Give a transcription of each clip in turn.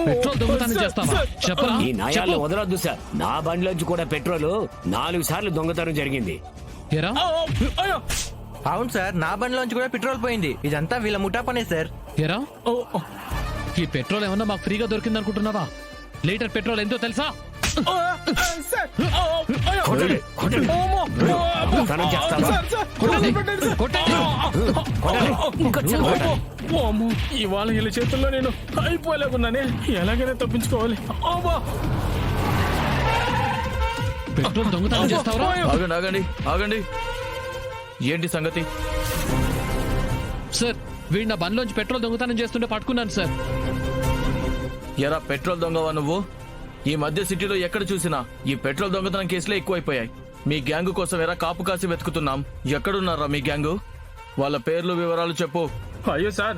Petrol దొంగతనం చేస్తావా? చెప్పరా? ఈ నాయాలను వదలొద్దు సార్. నా బండిలోంచి కూడా పెట్రోల్ 4 సార్లు దొంగతనం జరిగింది. ఏరా? అవును సార్, నా బండిలోంచి కూడా పెట్రోల్ పోయింది. ఇదంతా వీళ్ళ ముఠా పనే సార్. ఏరా? ఈ పెట్రోల్ ఏమన్నా మాకు ఫ్రీగా దొరికింది అనుకుంటున్నావా? లీటర్ పెట్రోల్ ఎంతో తెలుసా? కొట్టండి, కొట్టండి. దొంగతనం చేస్తావా? ఇవాళ వీళ్ళ చేతుల్లో నేను అయిపోలేకున్నానే. ఎలాగైనా తప్పించుకోవాలి. పెట్రోల్ దొంగతనం చేస్తావరా? ఆగండి ఆగండి ఆగండి, ఏంటి సంగతి? సార్, వీడు నా బండ్లోంచి పెట్రోల్ దొంగతనం చేస్తుంటే పట్టుకున్నాను సార్. ఎరా పెట్రోల్ దొంగవా నువ్వు? ఈ మధ్య సిటీలో ఎక్కడ చూసినా ఈ పెట్రోల్ దొంగతనం కేసులే ఎక్కువైపోయాయి. మీ గ్యాంగు కోసం ఎరా కాపు కాసి వెతుకుతున్నాం. ఎక్కడున్నారా మీ గ్యాంగు? వాళ్ళ పేర్లు వివరాలు చెప్పు. అయ్యో సార్,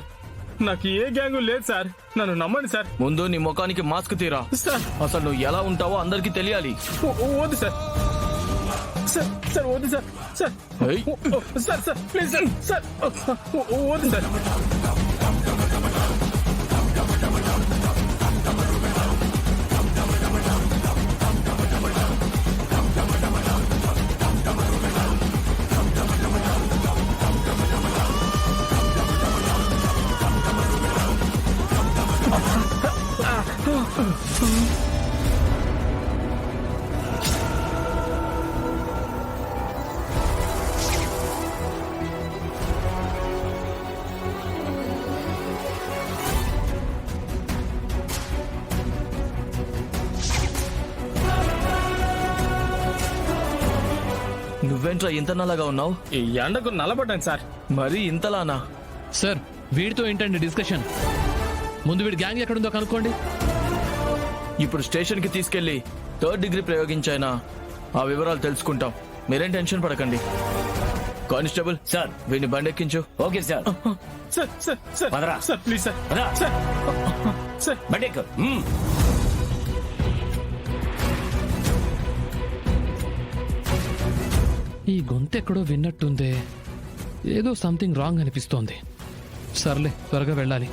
నాకు ఏ గ్యాంగు లేదు సార్. నన్ను నమ్మండి సార్. ముందు నీ ముఖానికి మాస్క్ తీరా. సార్, అసలు నువ్వు ఎలా ఉంటావో అందరికీ తెలియాలి. వద్దు సార్. సార్ సార్ వద్దు సార్. సార్ ఏయ్. Sir sir please sir. Sir వద్దు సార్. నువ్వేంట్రా ఇంత నల్లగా ఉన్నావు? ఈ ఎండకు నల్లబడ్డాను సార్. మరి ఇంతలానా? సార్, వీడితో ఏంటండి డిస్కషన్? ముందు వీడి గ్యాంగ్ ఎక్కడుందో కనుక్కోండి. ఇప్పుడు స్టేషన్ కి తీసుకెళ్లి 3rd డిగ్రీ ప్రయోగించాయినా ఆ వివరాలు తెలుసుకుంటాం. మీరేం టెన్షన్ పడకండి. Constable sir. వీడిని బండెక్కించు. Okay sir. Sir sir sir పదరా. Sir please sir. పద. సార్ సార్ బండెక్కు. ఈ గొంతెక్కడో విన్నట్టుందే. ఏదో సంథింగ్ రాంగ్ అనిపిస్తోంది. సర్లే, త్వరగా వెళ్ళాలి.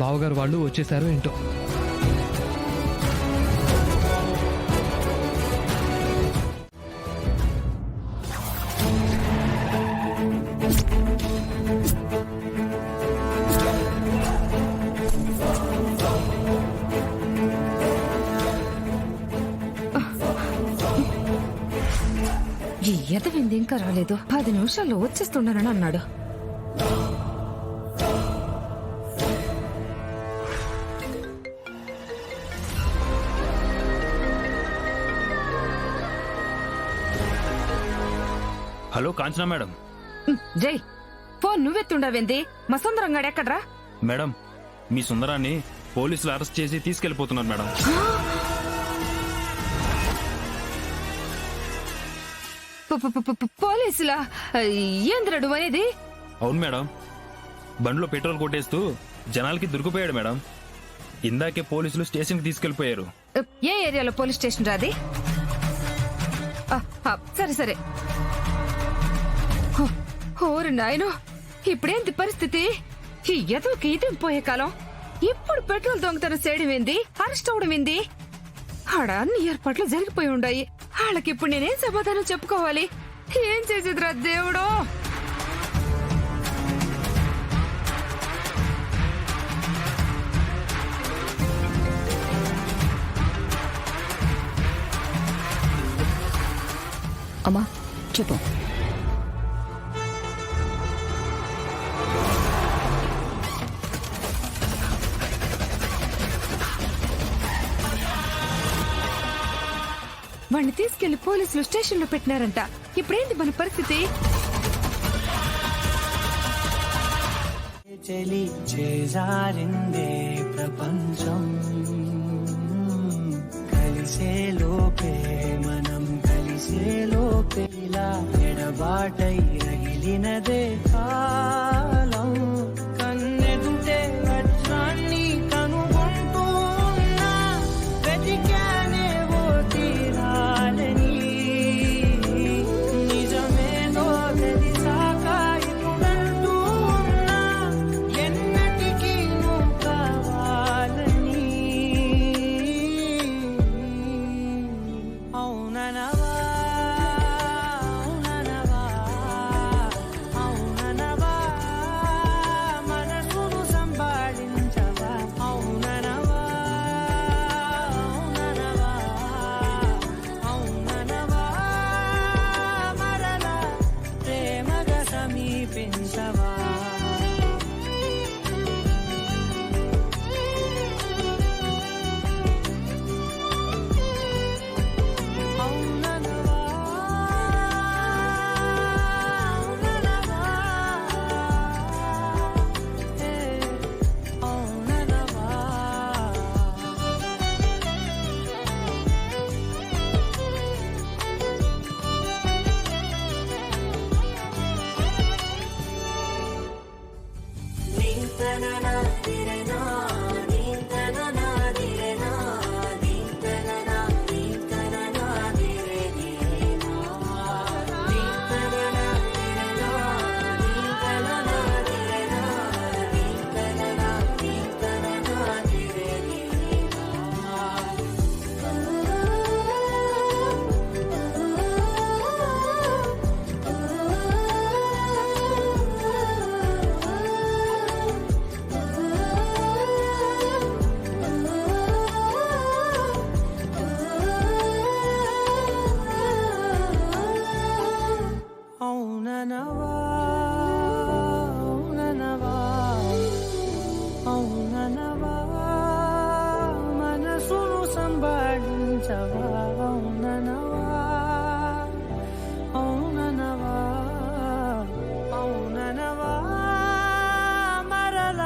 బావగారు వాళ్ళు వచ్చేసారో ఏంటో. ఈ ఎదవింది ఇంకా రాలేదు. 10 నిమిషాల్లో వచ్చేస్తున్నానని అన్నాడు. Hello Kanchana madam. జై, ఫోన్ నువ్వెత్తుండవేంది? మా సుందరంగాడు ఎక్కడ్రా? మేడం, మీ సుందరాన్ని పోలీసులు అరెస్ట్ చేసి తీసుకెళ్లిపోతున్నారు మేడం. పోలీసులా? ఏంద్రడు అనేది? అవును మేడం, బండిలో పెట్రోల్ కొట్టేస్తూ జనాలకి దొరికిపోయాడు మేడం. ఇందాకే పోలీసులు స్టేషన్ కి తీసుకెళ్లిపోయారు. ఏ ఏరియాలో పోలీస్ స్టేషన్ రాది? సరే సరే. ఓరు నాయను, ఇప్పుడేంటి పరిస్థితి? ఈ ఎదవకి ఇదేం పోయే కాలం. ఇప్పుడు పెట్రోల్ దొంగతనం చేయడం ఏంది, అరెస్ట్ అవడం ఏంది? ఆడ అన్ని ఏర్పాట్లు జరిగిపోయి ఉండాయి. వాళ్ళకి ఇప్పుడు నేనేం సమాధానం చెప్పుకోవాలి? ఏం చేసేదిరా దేవుడో. అమ్మా చెప్పు. వాణ్ణి తీసుకెళ్లి పోలీసులు స్టేషన్ లో పెట్టినారంట. ఇప్పుడేంటి మన పరిస్థితి? చలి చేజారిందే ప్రపంచం, కలిసే లోపే మనం కలిసే లోపే ఇలా ఎడబాటై రగిలినదే కాలం. కన్నెదుటే వజ్రాన్ని కనుగొంటూ ఉన్నా వెతికానే ఓ తీరాలని. నిజమేదో తెలిసాక ఇప్పుడంటూ ఉన్నా ఎన్నటికీ నువ్వు కావాలని. సమీపించవా అవుననవా అవుననవా ఏ అవుననవా అవుననవా అవుననవా అవుననవా మనసును సంబాళించవా అవుననవా అవుననవా అవుననవా మరల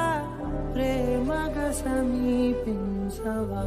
ప్రేమగా సమీపించవా